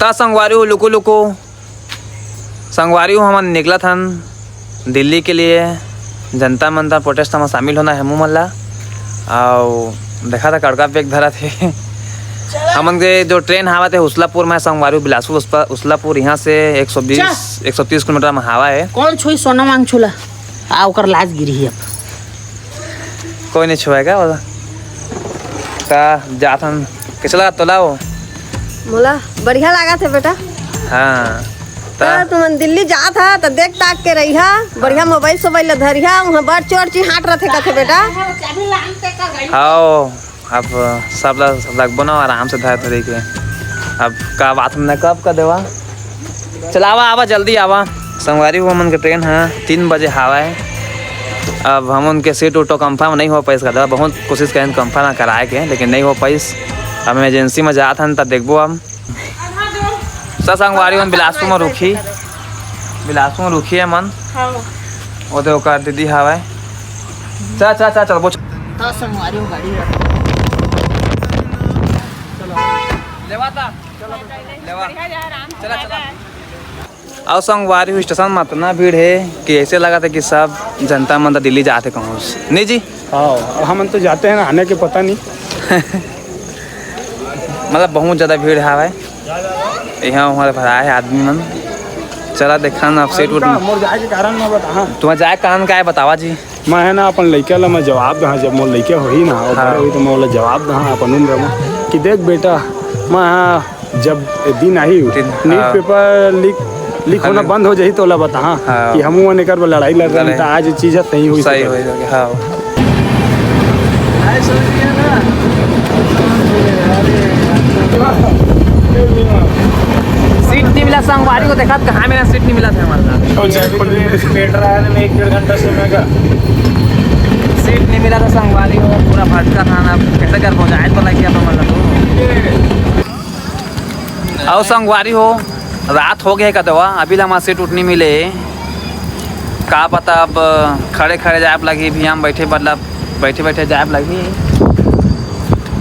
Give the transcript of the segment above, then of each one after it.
ता संगवारी हो लुको लुको संगवारी हो हम निकला था दिल्ली के लिए जनता मंता प्रोटेस्ट में शामिल होना है हमू मल्ला और देखा था कड़का बैग धरा थे हमन के जो ट्रेन हवा थे उसलापुर में संगवारी बिलासपुर उसलापुर यहाँ से 120-130 किलोमीटर में हवा है। कौन छुई सोना मांग छुला आकर लाज गिरी है अब कोई नहीं छुएगा वाला ता जात हम कैसा लगा तोला वो बोला बढ़िया लगा थे बेटा। हाँ तुम दिल्ली जा था तो देख ताक के रही बढ़िया मोबाइल सोबाइल धरिया वहाँ बड़ चोर हाट रहे कथे बेटा। हाँ अब सब लोग बनो आराम से धर धरे के अब का बात हमने कब का देवा चलावा आवा जल्दी आवा संगवारी हो मन के ट्रेन है 3 बजे हवा है। अब हम उनके सीट उटो कंफर्म नहीं हो पाइस का बहुत कोशिश करें कंफर्म कराए के लेकिन नहीं हो पाइस। अब इमरजेंसी में जात हन तब देखबो हम संगवारी मन बिलासपुर में रुकी है मन ओदे ओकर दीदी हवा चल चलबो संगवारी हो गाड़ी और संगवारी हुई स्टेशन में इतना भीड़ है कि ऐसे लगा था कि सब जनता मंता दिल्ली जाते कहूँ नहीं जी। हाँ हम तो जाते हैं ना आने के पता नहीं मतलब बहुत ज़्यादा भीड़ है यहाँ वहाँ भरा है आदमी मन। चला देखा ना सीट उठ जाए के कारण मैं बता तुम्हारा जाए कारण का है बतावा जी। मैं है ना अपन लड़के ला मैं जवाब दहा जब मोर लड़के हो ही ना हुई तो मैं जवाब दहा अपन उम्र कि देख बेटा मैं जब दिन आई न्यूज पेपर लीक होना बंद हो जाही तो ला बता कि हम निकर लड़ाई लड़ रहे हैं आज चीज़ सही हुई सही हो हाँ सीट नहीं मिला संगवारी को देखा कहाँ मेरा सीट नहीं मिला था हमारा एक 1.5 घंटा समय का सीट नहीं मिला था संगवारी को पूरा भटका था ना कैसे कर पहुँचाए तो लगी अपना मतलब और संगवारी हो रात हो गया कदवा अभी हमारा सीट उठनी मिले का पता अब खड़े खड़े जाए लगी भी हम बैठे बैठे जाए लगी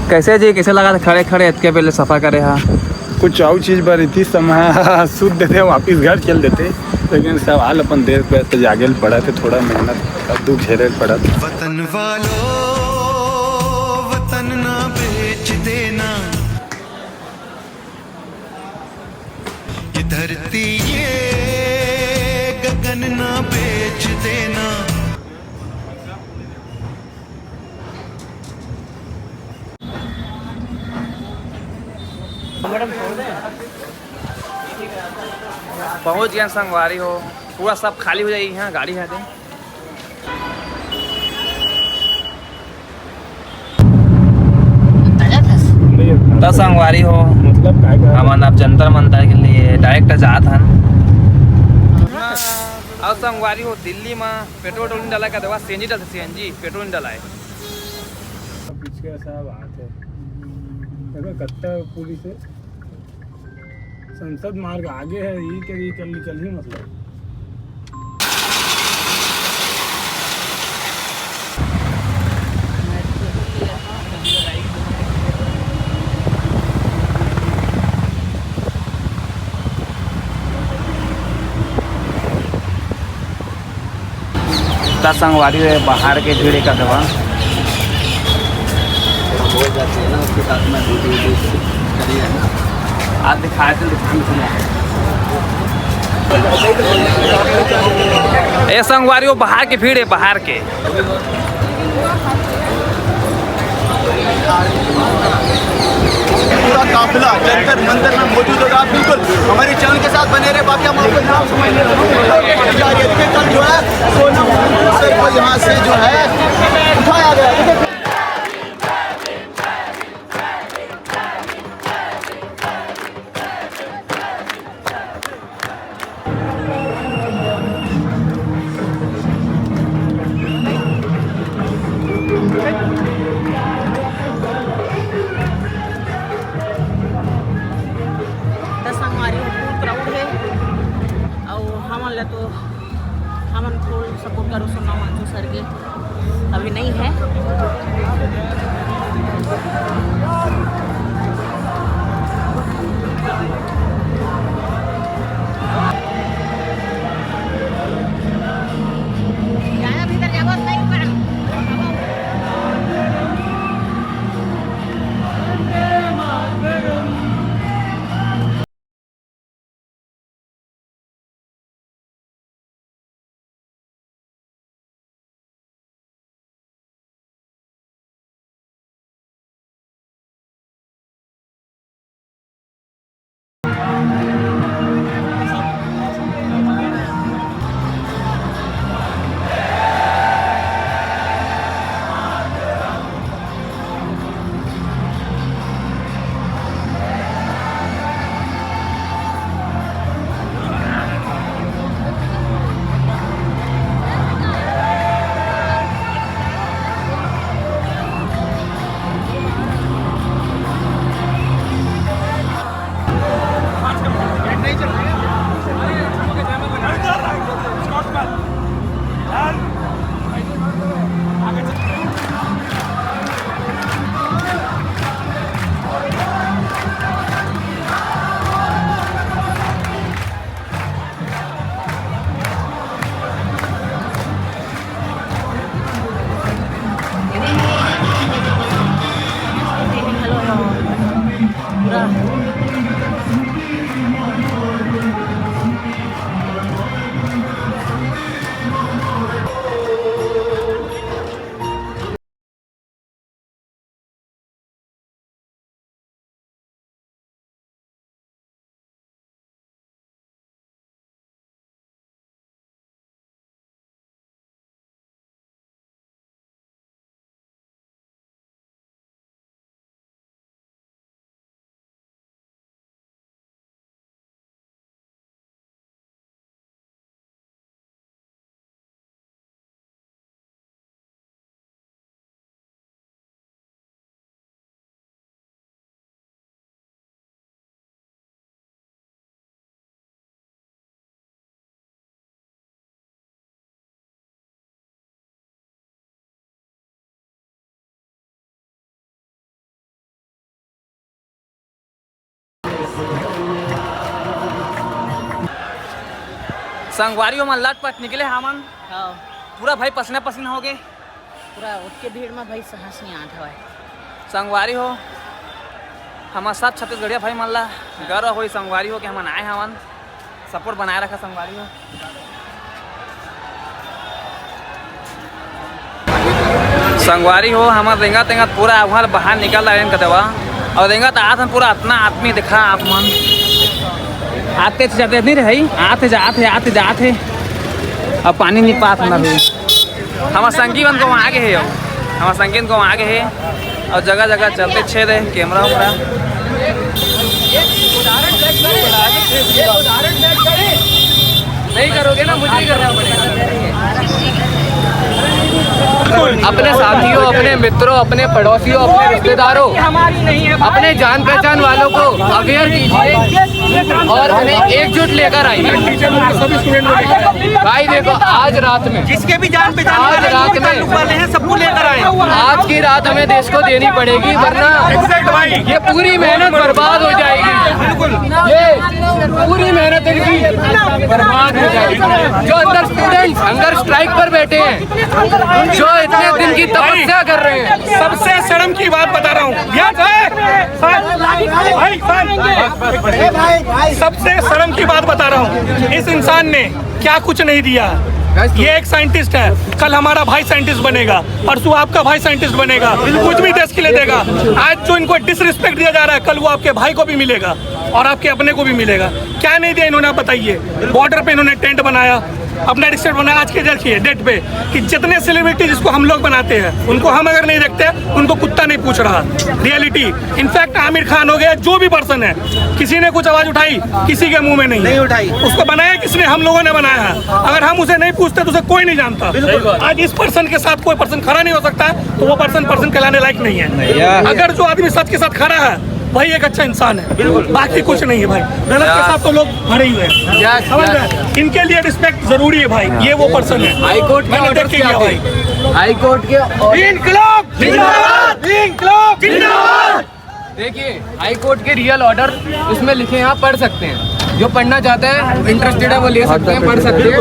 कैसे जी कैसे लगा था खड़े खड़े इतने पहले सफ़ा करे हाँ कुछ और चीज़ पर इतनी समय सूट देते वापिस घर चल देते लेकिन सवाल अपन देर पे तो जागे पड़ा थे थोड़ा मेहनत दुख झेले पड़ा था। वतन वालों वतन ना बेच देना ये धरती ये गगन ना बेच देना। पहुँच गया संगवारी हो पूरा सब खाली हो जाएगी यहाँ गाड़ी है तो संगवारी हो मतलब हम अब जंतर मंतर के लिए डायरेक्ट जात हन और संगवारी हो दिल्ली में पेट्रोल नहीं डाला का दवा सीएनजी डालते सीएनजी पेट्रोल नहीं डाला है पीछे सब आते कत्ता पुलिस से संसद मार्ग आगे है ये कल निकल ही मतलब संगवारी है बाहर के भीड़ का दवा हो जाती है ना उसके साथ में करी है ना आज दिखाए थे ये संगवारी वो बाहर की भीड़ है बाहर के पूरा काफिला जंतर मंदिर में मौजूद होगा आप बिल्कुल हमारे चैनल के साथ बने रहे। बाकी हम आपको नाम समझ देखिए कल जो है सोना को यहाँ से जो है उठाया गया। तो हम थोड़ा सपोर्ट करो सोना मांझू सर के अभी नहीं है। संगवारी हो मन लटपट निकले हमन हाँ पूरा भाई पसीना पसीना हो गए। पूरा उठ भीड़ में भाई सांस नहीं आता है। संगवारी हो हमारा सब छत्तीसगढ़िया भाई मन ला गर्व हो संगवारी हो कि हमन आए हमन सपोर्ट बनाए रखा संगवारी हो। संगवारी हो हमारा रेंगा तेंगा पूरा वहाँ बाहर निकल रहा है कदवा और रेंगा तो आज हम पूरा अपना आदमी दिखा आप मन आते थे जाते नहीं रही आते जाते अब पानी नहीं पात ना भी हमारा संगीवन को वहाँ आगे है हमारा संगीन को वहाँ आगे है और जगह जगह चलते छेद है कैमरा वैमरा। नहीं करोगे ना मुझे ही करना पड़ेगा। अपने साथियों, अपने मित्रों, अपने पड़ोसियों, अपने रिश्तेदारों, अपने जान पहचान वालों को अवेयर कीजिए और उन्हें एकजुट लेकर आइए। भाई देखो आज रात में जिसके भी जान पहचान आज रात में हैं सबको लेकर आए। आज की रात हमें देश को देनी पड़ेगी वरना ये पूरी मेहनत बर्बाद हो जाएगी। ये पूरी मेहनत इनकी बर्बाद हो जाएगी। जो अंदर स्टूडेंट्स हंगर स्ट्राइक पर बैठे हैं, जो इतने दिन की तपस्या कर रहे हैं, सबसे शर्म की बात बता रहा हूँ। सबसे शर्म की बात बता रहा हूँ। इस इंसान ने क्या कुछ नहीं दिया। ये एक साइंटिस्ट है, कल हमारा भाई साइंटिस्ट बनेगा, परसों आपका भाई साइंटिस्ट बनेगा, कुछ भी देश के लिए देगा। आज जो इनको डिसरिस्पेक्ट दिया जा रहा है, कल वो आपके भाई को भी मिलेगा और आपके अपने को भी मिलेगा। क्या नहीं दिया इन्होंने, आप बताइए। बॉर्डर पे इन्होंने टेंट बनाया, अपना डिस्ट्रिक्ट बनाया। आज के देखिए डेट पे कि जितने सेलिब्रिटी जिसको हम लोग बनाते हैं, उनको हम अगर नहीं देखते उनको कुत्ता नहीं पूछ रहा। रियलिटी इनफैक्ट आमिर खान हो गया, जो भी पर्सन है, किसी ने कुछ आवाज उठाई, किसी के मुंह में नहीं उठाई। उसको बनाया किसने? हम लोगों ने बनाया है। अगर हम उसे नहीं पूछते तो उसे कोई नहीं जानता। आज इस पर्सन के साथ कोई पर्सन खड़ा नहीं हो सकता है, तो वो पर्सन कहलाने लायक नहीं है। अगर जो आदमी सच के साथ खड़ा है वही एक अच्छा इंसान है, बाकी कुछ नहीं है भाई। गलत के साथ तो लोग भरे हुए हैं, समझ रहे? इनके लिए रिस्पेक्ट जरूरी है भाई। ये वो पर्सन है। हाईकोर्ट के ऑर्डर क्या थे? हाईकोर्ट के इनकलाब जिंदाबाद, इनकलाब जिंदाबाद। देखिए हाईकोर्ट के रियल ऑर्डर उसमें लिखे हैं, आप पढ़ सकते हैं। जो पढ़ना चाहता है, इंटरेस्टेड है, वो ले सकते हैं, पढ़ सकते हैं।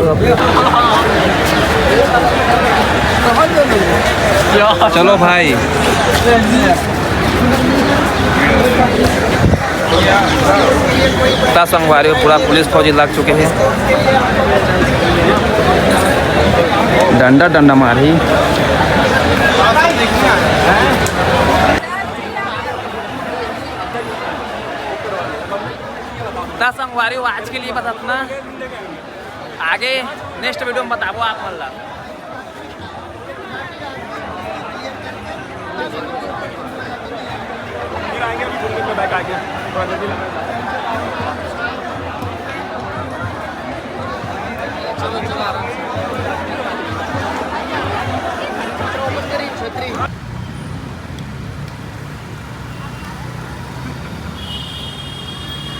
चलो भाई संगवारी पूरा पुलिस फौजी लग चुके हैं। डंडा मारी संगवारी आज के लिए बस अपना, आगे नेक्स्ट वीडियो में बताबो आप मल्ला। चलो